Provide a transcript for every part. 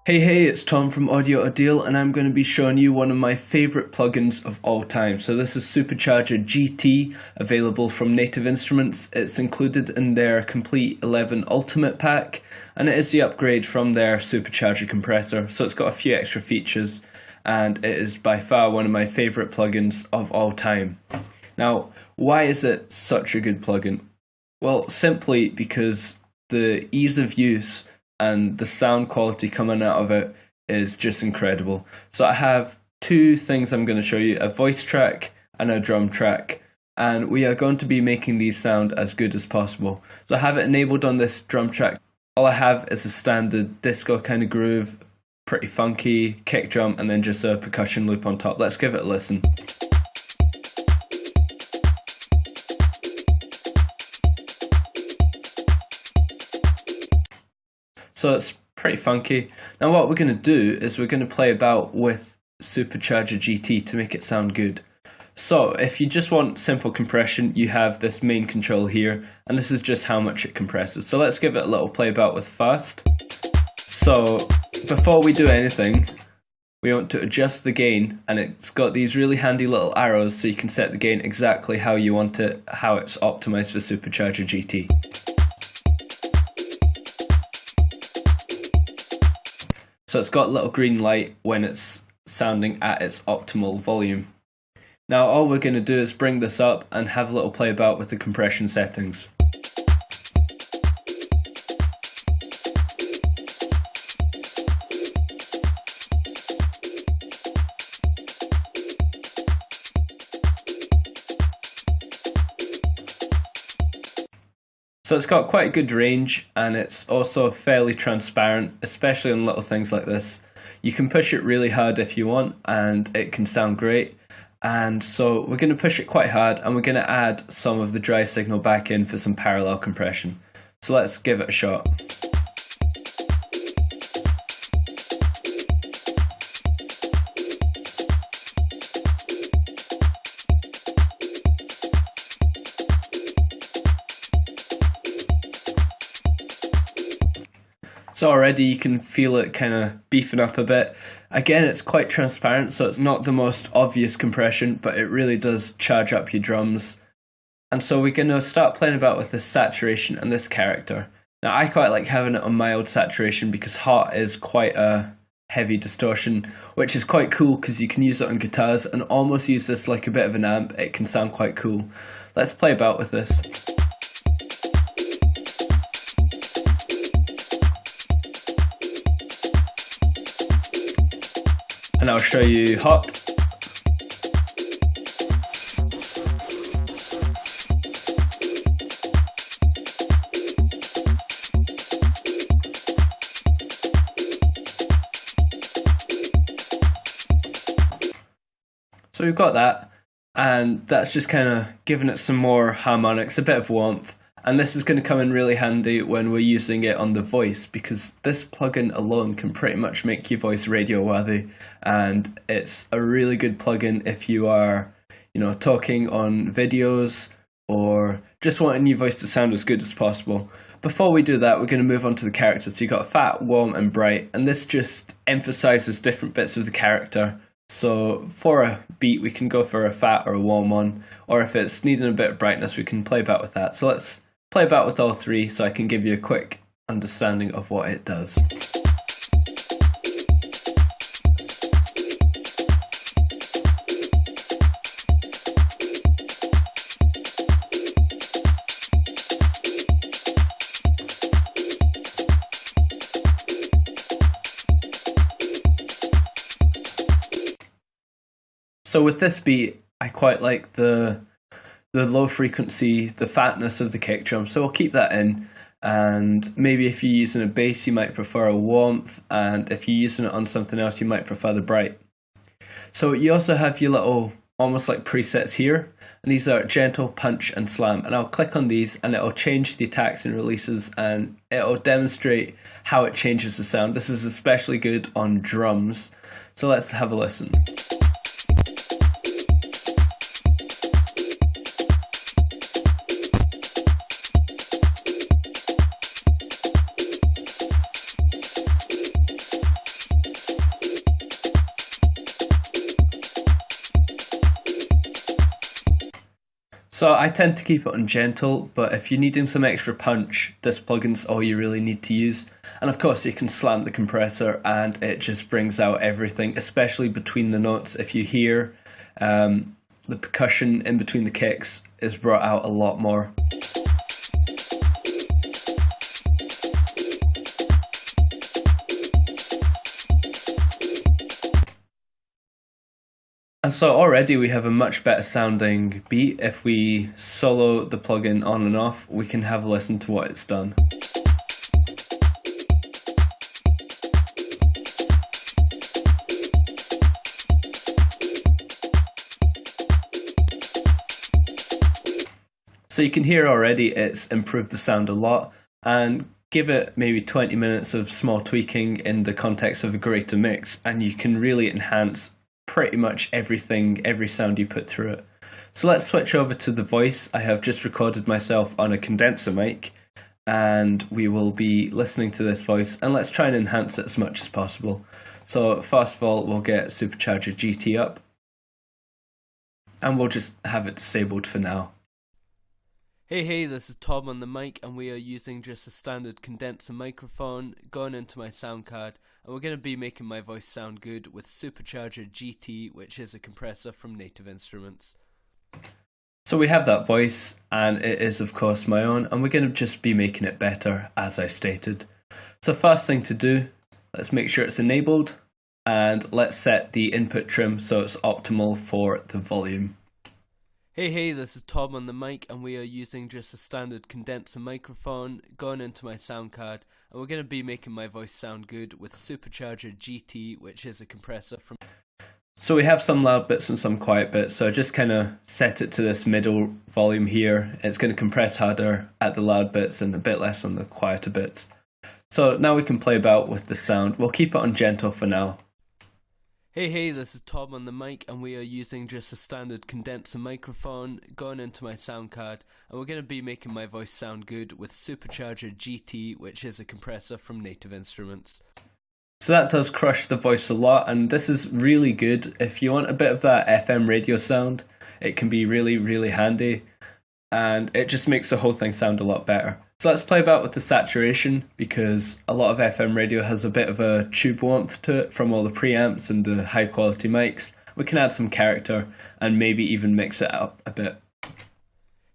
Hey, it's Tom from Audio Ideal, and I'm going to be showing you one of my favourite plugins of all time. So this is Supercharger GT, available from Native Instruments. It's included in their Complete 11 Ultimate pack, and it is the upgrade from their Supercharger compressor. So it's got a few extra features, and it is by far one of my favourite plugins of all time. Now, why is it such a good plugin? Well, simply because the ease of use and the sound quality coming out of it is just incredible. So I have two things I'm going to show you, a voice track and a drum track, and we are going to be making these sound as good as possible. So I have it enabled on this drum track. All I have is a standard disco kind of groove, pretty funky, kick drum, and then just a percussion loop on top. Let's give it a listen. So it's pretty funky. Now what we're going to do is we're going to play about with Supercharger GT to make it sound good. So if you just want simple compression, you have this main control here, and this is just how much it compresses. So let's give it a little play about with fast. So before we do anything, we want to adjust the gain, and it's got these really handy little arrows so you can set the gain exactly how you want it, how it's optimized for Supercharger GT. So it's got a little green light when it's sounding at its optimal volume. Now all we're going to do is bring this up and have a little play about with the compression settings. So it's got quite a good range, and it's also fairly transparent, especially on little things like this. You can push it really hard if you want, and it can sound great. And so we're going to push it quite hard, and we're going to add some of the dry signal back in for some parallel compression. So let's give it a shot. So already you can feel it kind of beefing up a bit. Again, it's quite transparent, so it's not the most obvious compression, but it really does charge up your drums. And so we're going to start playing about with this saturation and this character. Now I quite like having it on mild saturation because hot is quite a heavy distortion, which is quite cool because you can use it on guitars and almost use this like a bit of an amp. It can sound quite cool. Let's play about with this. And I'll show you hot. So we've got that, and that's just kind of giving it some more harmonics, a bit of warmth. And this is going to come in really handy when we're using it on the voice, because this plugin alone can pretty much make your voice radio worthy, and it's a really good plugin if you are, talking on videos or just wanting your voice to sound as good as possible. Before we do that, we're going to move on to the character. So you've got fat, warm, and bright, and this just emphasizes different bits of the character. So for a beat, we can go for a fat or a warm one, or if it's needing a bit of brightness, we can play about with that. So let's play about with all three so I can give you a quick understanding of what it does. So with this beat, I quite like the low frequency, the fatness of the kick drum, so I'll keep that in. And maybe if you're using a bass, you might prefer a warmth, and if you're using it on something else, you might prefer the bright. So you also have your little almost like presets here, and these are gentle, punch, and slam, and I'll click on these and it'll change the attacks and releases, and it'll demonstrate how it changes the sound. This is especially good on drums, so let's have a listen. So I tend to keep it on gentle, but if you're needing some extra punch, this plugin's all you really need to use. And of course you can slam the compressor and it just brings out everything, especially between the notes. If you hear the percussion in between the kicks is brought out a lot more. And so already we have a much better sounding beat. If we solo the plugin on and off, we can have a listen to what it's done. So you can hear already it's improved the sound a lot, and give it maybe 20 minutes of small tweaking in the context of a greater mix and you can really enhance pretty much everything, every sound you put through it. So let's switch over to the voice. I have just recorded myself on a condenser mic and we will be listening to this voice and let's try and enhance it as much as possible. So first of all, we'll get Supercharger GT up and we'll just have it disabled for now. Hey, this is Tom on the mic and we are using just a standard condenser microphone going into my sound card, and we're going to be making my voice sound good with Supercharger GT, which is a compressor from Native Instruments. So we have that voice and it is of course my own, and we're going to just be making it better as I stated. So first thing to do, let's make sure it's enabled and let's set the input trim so it's optimal for the volume. Hey, this is Tom on the mic and we are using just a standard condenser microphone going into my sound card, and we're going to be making my voice sound good with Supercharger GT, which is a compressor from... So we have some loud bits and some quiet bits, so just kind of set it to this middle volume here. It's going to compress harder at the loud bits and a bit less on the quieter bits. So now we can play about with the sound. We'll keep it on gentle for now. Hey, this is Tom on the mic and we are using just a standard condenser microphone going into my sound card, and we're going to be making my voice sound good with Supercharger GT, which is a compressor from Native Instruments. So that does crush the voice a lot, and this is really good. If you want a bit of that FM radio sound, it can be really, really handy, and it just makes the whole thing sound a lot better. So let's play about with the saturation, because a lot of FM radio has a bit of a tube warmth to it from all the preamps and the high quality mics. We can add some character and maybe even mix it up a bit.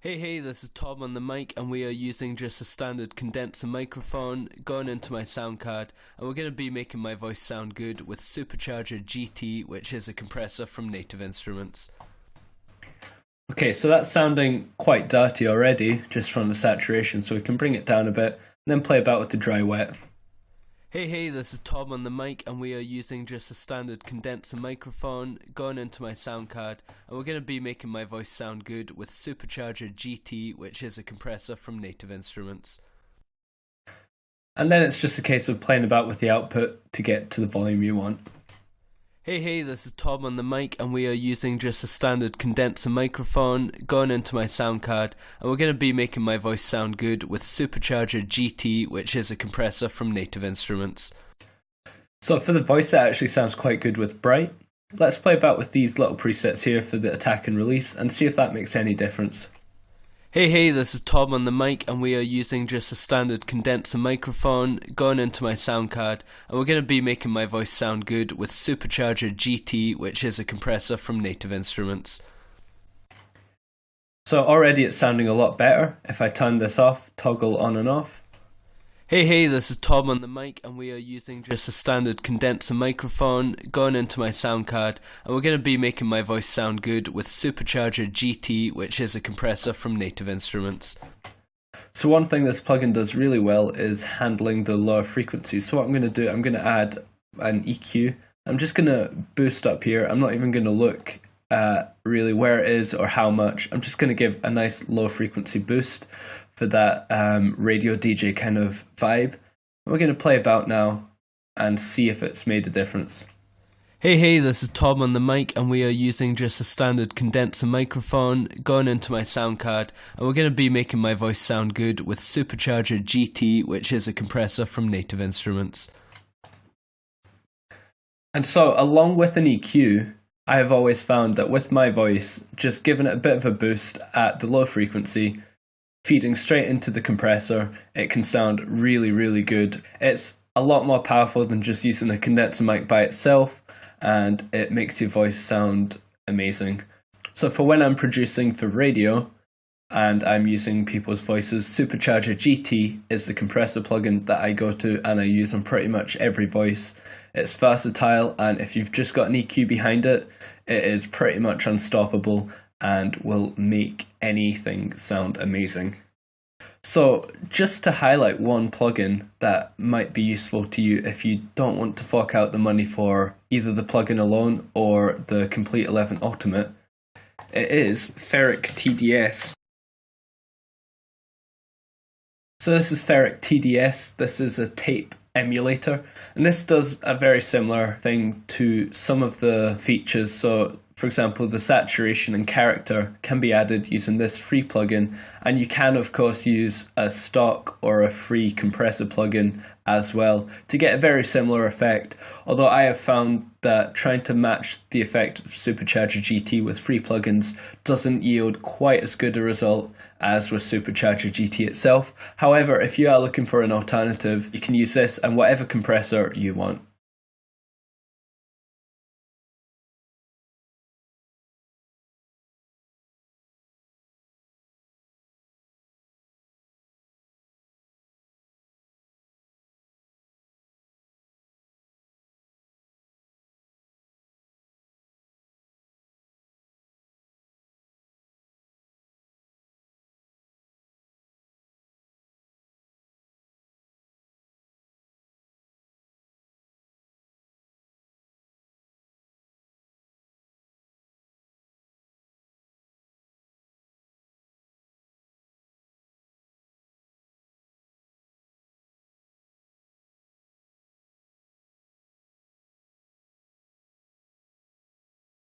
Hey, this is Tom on the mic and we are using just a standard condenser microphone going into my sound card, and we're going to be making my voice sound good with Supercharger GT, which is a compressor from Native Instruments. Okay, so that's sounding quite dirty already, just from the saturation, so we can bring it down a bit, and then play about with the dry wet. Hey, this is Tom on the mic and we are using just a standard condenser microphone going into my sound card, and we're going to be making my voice sound good with Supercharger GT, which is a compressor from Native Instruments. And then it's just a case of playing about with the output to get to the volume you want. Hey, this is Tom on the mic and we are using just a standard condenser microphone going into my sound card, and we're going to be making my voice sound good with Supercharger GT, which is a compressor from Native Instruments. So for the voice, it actually sounds quite good with bright. Let's play about with these little presets here for the attack and release and see if that makes any difference. Hey, this is Tom on the mic and we are using just a standard condenser microphone going into my sound card, and we're going to be making my voice sound good with Supercharger GT, which is a compressor from Native Instruments. So already it's sounding a lot better. If I turn this off, toggle on and off. Hey, this is Tom on the mic and we are using just a standard condenser microphone going into my sound card, and we're going to be making my voice sound good with Supercharger GT, which is a compressor from Native Instruments. So one thing this plugin does really well is handling the lower frequencies. So what I'm going to do, I'm going to add an EQ. I'm just going to boost up here. I'm not even going to look at really where it is or how much. I'm just going to give a nice low frequency boost for that radio DJ kind of vibe. We're going to play about now and see if it's made a difference. Hey, this is Tom on the mic and we are using just a standard condenser microphone going into my sound card, and we're going to be making my voice sound good with Supercharger GT, which is a compressor from Native Instruments. And so along with an EQ, I have always found that with my voice, just giving it a bit of a boost at the low frequency, feeding straight into the compressor, it can sound really, really good. It's a lot more powerful than just using a condenser mic by itself, and it makes your voice sound amazing. So for when I'm producing for radio, and I'm using people's voices, Supercharger GT is the compressor plugin that I go to and I use on pretty much every voice. It's versatile, and if you've just got an EQ behind it, it is pretty much unstoppable and will make anything sound amazing. So just to highlight one plugin that might be useful to you if you don't want to fork out the money for either the plugin alone or the Complete 11 Ultimate, it is Ferric TDS. So this is Ferric TDS. This is a tape emulator, and this does a very similar thing to some of the features. So for example, the saturation and character can be added using this free plugin, and you can of course use a stock or a free compressor plugin as well to get a very similar effect, although I have found that trying to match the effect of Supercharger GT with free plugins doesn't yield quite as good a result as with Supercharger GT itself. However, if you are looking for an alternative, you can use this and whatever compressor you want.